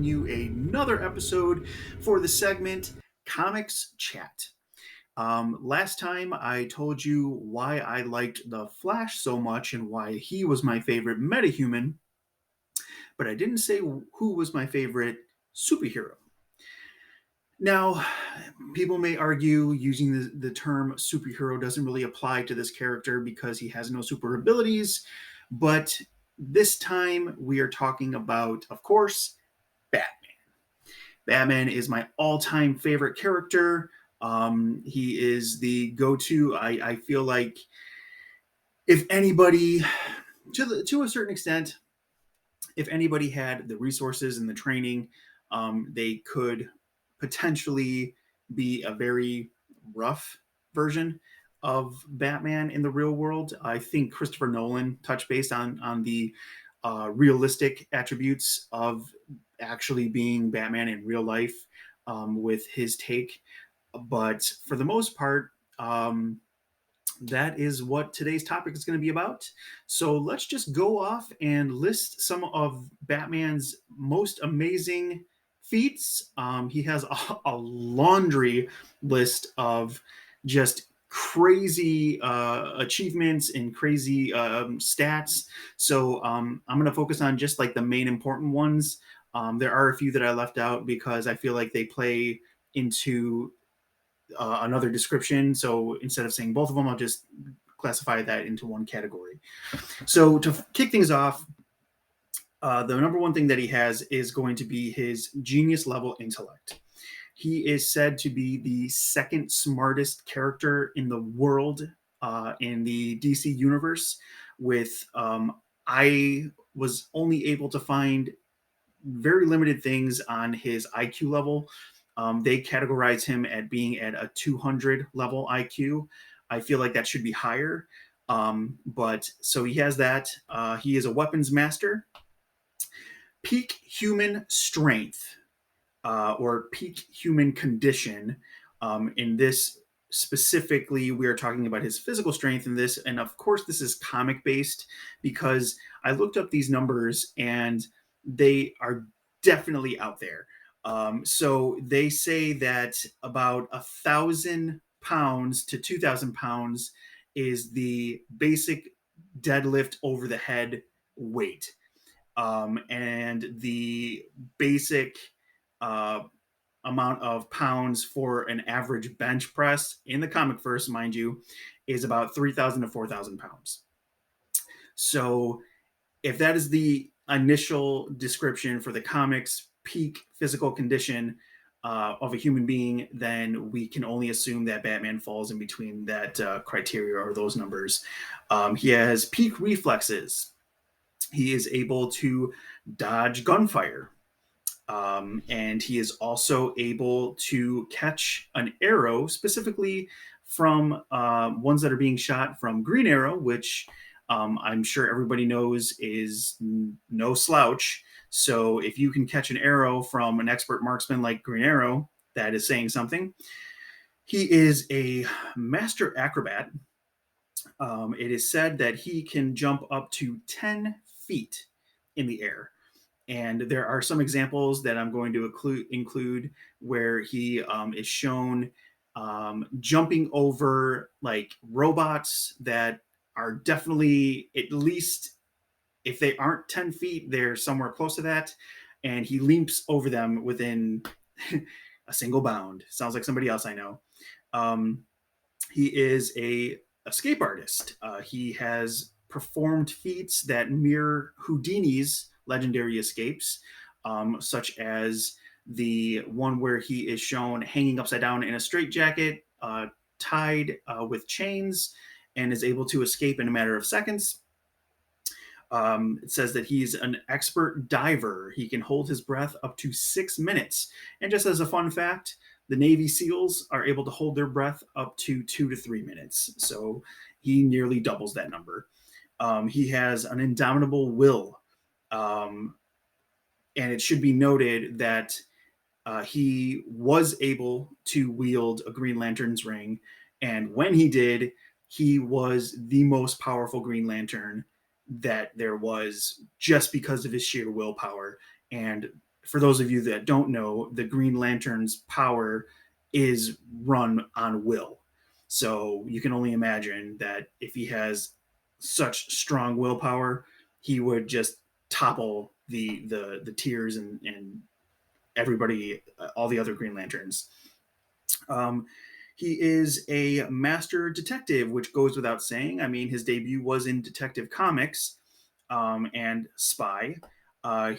you another episode for the segment Comics Chat. Last time I told you why I liked The Flash so much and why he was my favorite metahuman, but I didn't say who was my favorite superhero. Now, people may argue using the term superhero doesn't really apply to this character because he has no super abilities, but this time we are talking about, of course, Batman. Batman is my all-time favorite character. He is the go-to. I feel like if anybody, to a certain extent, if anybody had the resources and the training, they could potentially be a very rough version of Batman in the real world. I think Christopher Nolan touched base on the realistic attributes of actually being Batman in real life with his take. But for the most part, that is what today's topic is going to be about. So let's just go off and list some of Batman's most amazing feats. He has a laundry list of just crazy achievements and crazy stats. So I'm going to focus on just like the main important ones. There are a few that I left out because I feel like they play into another description. So instead of saying both of them, I'll just classify that into one category. So to kick things off, the number one thing that he has is going to be his genius level intellect. He is said to be the second smartest character in the world in the DC universe. With I was only able to find very limited things on his IQ level. They categorize him at being at a 200 level IQ. I feel like that should be higher. But so he has that. He is a weapons master. Peak human strength or peak human condition. In this specifically, we are talking about his physical strength in this. And of course, this is comic based because I looked up these numbers and they are definitely out there. So they say that about 1,000 pounds to 2,000 pounds is the basic deadlift over the head weight. And the basic uh, amount of pounds for an average bench press in the comic verse, mind you, is about 3,000 to 4,000 pounds. So if that is the initial description for the comics peak physical condition of a human being, then we can only assume that Batman falls in between that criteria or those numbers. He has peak reflexes. He is able to dodge gunfire. And he is also able to catch an arrow, specifically from ones that are being shot from Green Arrow, which I'm sure everybody knows is no slouch. So if you can catch an arrow from an expert marksman like Green Arrow, that is saying something. He is a master acrobat. It is said that he can jump up to 10 feet in the air. And there are some examples that I'm going to include where he is shown jumping over like robots that are definitely, at least if they aren't 10 feet, they're somewhere close to that. And he leaps over them within a single bound. Sounds like somebody else I know. Um, he is a escape artist. He has performed feats that mirror Houdini's legendary escapes, such as the one where he is shown hanging upside down in a straitjacket, tied with chains, and is able to escape in a matter of seconds. It says that he's an expert diver. He can hold his breath up to 6 minutes. And just as a fun fact, the Navy SEALs are able to hold their breath up to 2 to 3 minutes. So he nearly doubles that number. He has an indomitable will. Um, and it should be noted that he was able to wield a Green Lantern's ring. And when he did, he was the most powerful Green Lantern that there was just because of his sheer willpower and for those of you that don't know, the Green Lantern's power is run on will. So you can only imagine that if he has such strong willpower, he would just topple the tiers and everybody, all the other Green Lanterns. Um, he is a master detective, which goes without saying. I mean, his debut was in Detective Comics and Spy.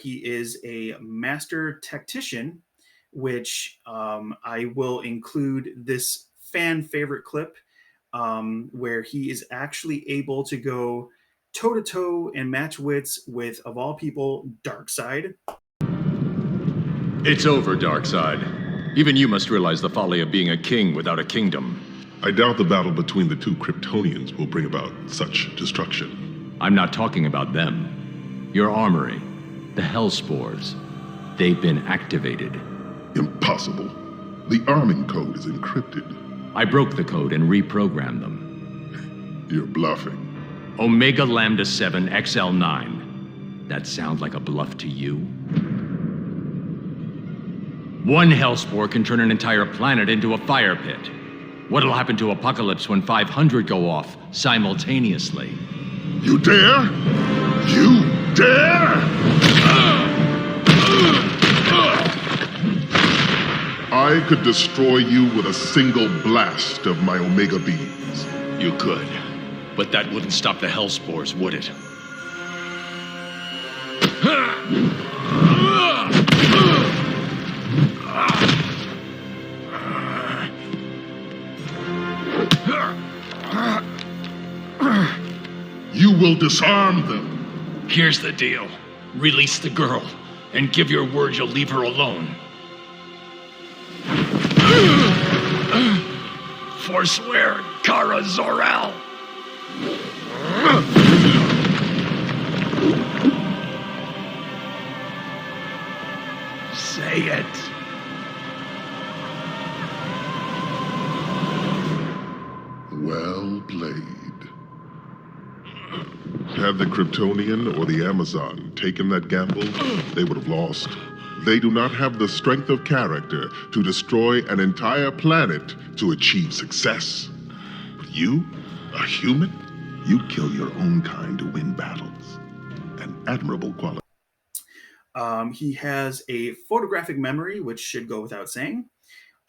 He is a master tactician, which I will include this fan favorite clip where he is actually able to go toe to toe and match wits with, of all people, Darkseid. It's over, Darkseid. Even you must realize the folly of being a king without a kingdom. I doubt the battle between the two Kryptonians will bring about such destruction. I'm not talking about them. Your armory, the Hellspores, they've been activated. Impossible. The arming code is encrypted. I broke the code and reprogrammed them. You're bluffing. Omega Lambda 7 XL9. That sounds like a bluff to you? One Hellspore can turn an entire planet into a fire pit. What'll happen to Apocalypse when 500 go off simultaneously? You dare? You dare? I could destroy you with a single blast of my Omega beams. You could, but that wouldn't stop the Hellspores, would it? You will disarm them. Here's the deal. Release the girl, and give your word you'll leave her alone. Forswear, Kara Zor-El! Say it. Well played. Had the Kryptonian or the Amazon taken that gamble, they would have lost. They do not have the strength of character to destroy an entire planet to achieve success. But you, a human, you kill your own kind to win battles. An admirable quality. He has a photographic memory, which should go without saying.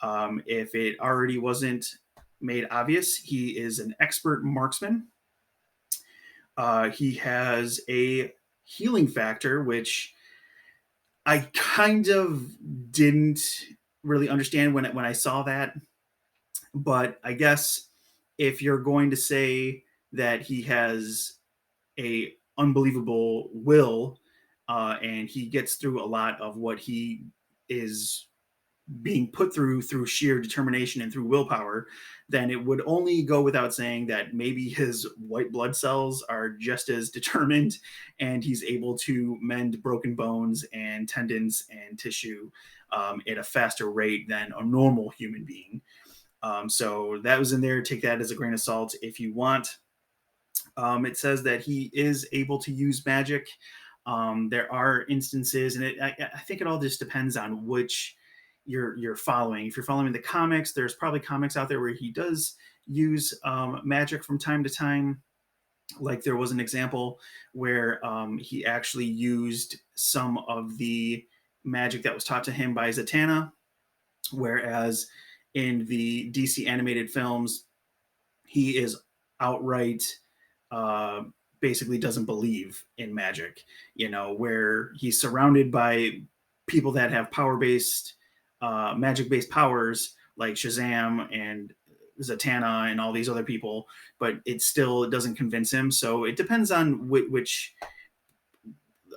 If it already wasn't made obvious, he is an expert marksman. He has a healing factor, which I kind of didn't really understand when I saw that. But I guess if you're going to say that he has a unbelievable will and he gets through a lot of what he is being put through sheer determination and through willpower, then it would only go without saying that maybe his white blood cells are just as determined and he's able to mend broken bones and tendons and tissue at a faster rate than a normal human being. So that was in there. Take that as a grain of salt if you want. It says that he is able to use magic. There are instances, and I think it all just depends on which you're following. If you're following the comics, there's probably comics out there where he does use magic from time to time. Like there was an example where he actually used some of the magic that was taught to him by Zatanna, whereas in the DC animated films, he is outright basically doesn't believe in magic, where he's surrounded by people that have power-based magic-based powers like Shazam and Zatanna and all these other people, but it doesn't convince him. So it depends on which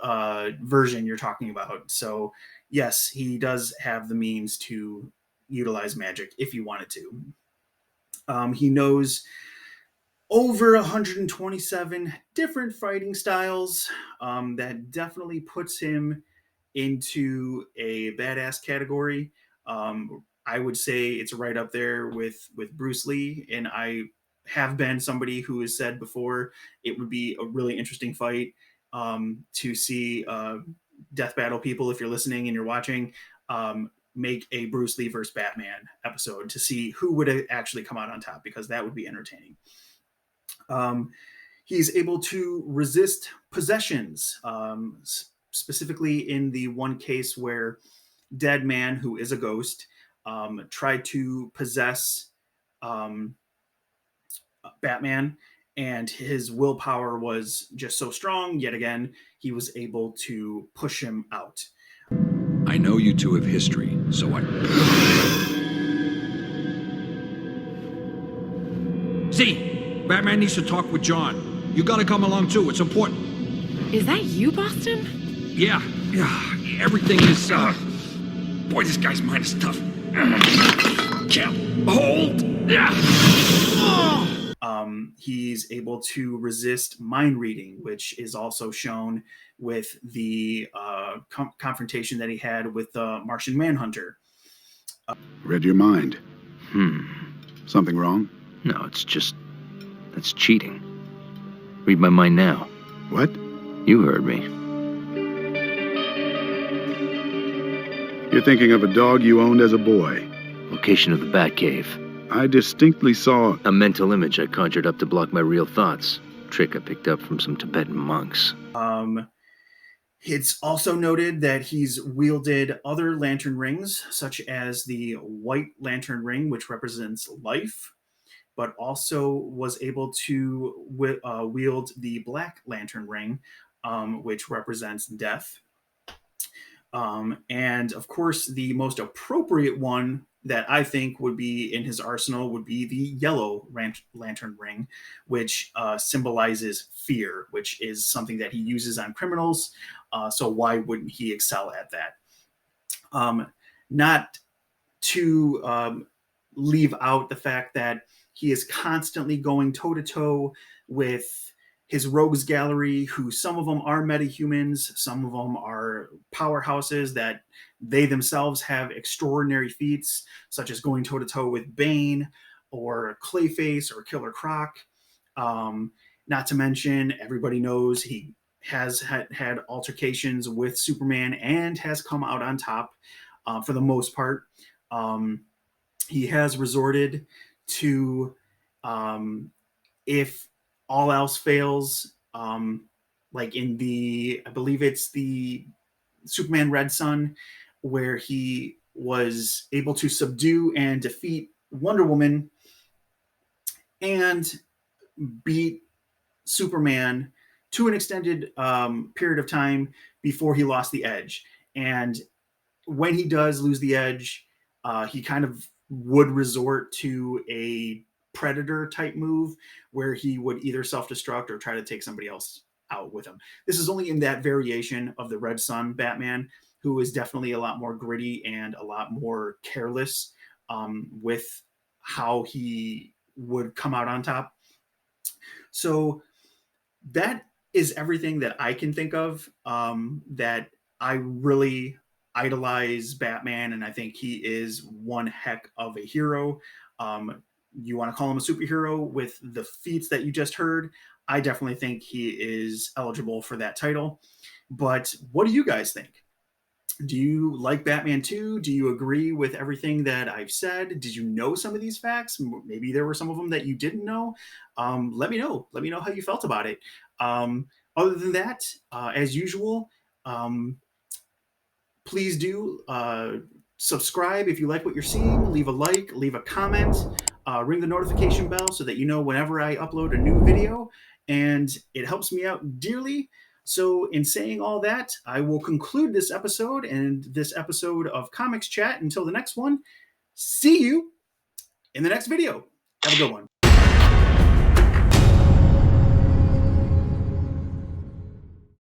version you're talking about. So yes, he does have the means to utilize magic if he wanted to. He knows over 127 different fighting styles. That definitely puts him into a badass category. I would say it's right up there with Bruce Lee, and I have been somebody who has said before it would be a really interesting fight to see Death Battle people, if you're listening and you're watching, make a Bruce Lee versus Batman episode to see who would actually come out on top, because that would be entertaining. He's able to resist possessions, specifically in the one case where Dead Man, who is a ghost, tried to possess Batman, and his willpower was just so strong. Yet again, he was able to push him out. I know you two have history, so See, Batman needs to talk with John. You gotta come along too, it's important. Is that you, Boston? Yeah, everything is, Boy, this guy's mind is tough. Can't hold! He's able to resist mind reading, which is also shown with the confrontation that he had with the Martian Manhunter. Read your mind. Something wrong? No, that's cheating. Read my mind now. What? You heard me. You're thinking of a dog you owned as a boy. Location of the Batcave. I distinctly saw A mental image I conjured up to block my real thoughts. Trick I picked up from some Tibetan monks. It's also noted that he's wielded other lantern rings, such as the White Lantern Ring, which represents life, but also was able to wield the Black Lantern Ring, which represents death. And of course, the most appropriate one that I think would be in his arsenal would be the Yellow Lantern Ring, which symbolizes fear, which is something that he uses on criminals. So why wouldn't he excel at that? Not to leave out the fact that he is constantly going toe-to-toe with his rogues gallery, who some of them are metahumans, some of them are powerhouses that they themselves have extraordinary feats, such as going toe-to-toe with Bane or Clayface or Killer Croc. Not to mention, everybody knows he has had altercations with Superman and has come out on top for the most part. He has resorted to, if all else fails, like in I believe it's the Superman Red Son, where he was able to subdue and defeat Wonder Woman and beat Superman to an extended period of time before he lost the edge. And when he does lose the edge, he kind of would resort to a Predator type move where he would either self-destruct or try to take somebody else out with him. This is only in that variation of the Red Son Batman, who is definitely a lot more gritty and a lot more careless with how he would come out on top. So that is everything that I can think of that I really idolize Batman, and I think he is one heck of a hero. You want to call him a superhero with the feats that you just heard, I definitely think he is eligible for that title. But what do you guys think? Do you like Batman 2? Do you agree with everything that I've said? Did you know some of these facts? Maybe there were some of them that you didn't know. Let me know. Let me know how you felt about it. Other than that, as usual, please do subscribe if you like what you're seeing. Leave a like, leave a comment, ring the notification bell so that you know whenever I upload a new video, and it helps me out dearly. So in saying all that, I will conclude this episode and this episode of Comics Chat. Until the next one, see you in the next video. Have a good one.